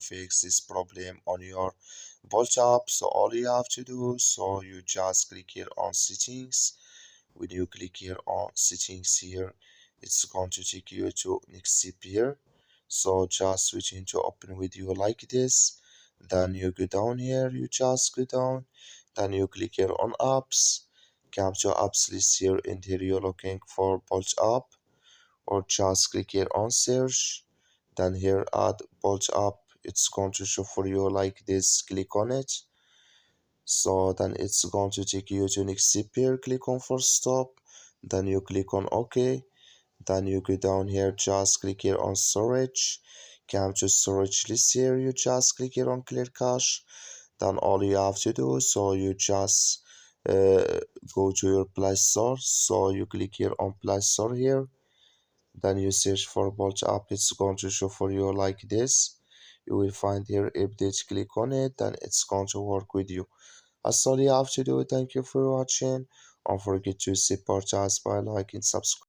fix this problem on your Bolt app. So all you have to do, so you just click here on settings. When you click here on settings here, it's going to take you to next step here. So just switching to open with you like this. Then you go down here, you just go down. Then you click here on apps. Come to apps list here, and here you're looking for Bolt app, or just click here on search. Then here add Bolt app. It's going to show for you like this. Click on it. So then it's going to take you to next step here. Click on first stop. Then you click on OK. Then you go down here, just click here on storage. Come to storage list here, you just click here on clear cache. Then all you have to do, so you just go to your Play Store. So you click here on Play Store here. Then you search for Bolt app. It's going to show for you like this. You will find here update. Click on it, then it's going to work with you. That's all you have to do. Thank you for watching. Don't forget to support us by liking, subscribe.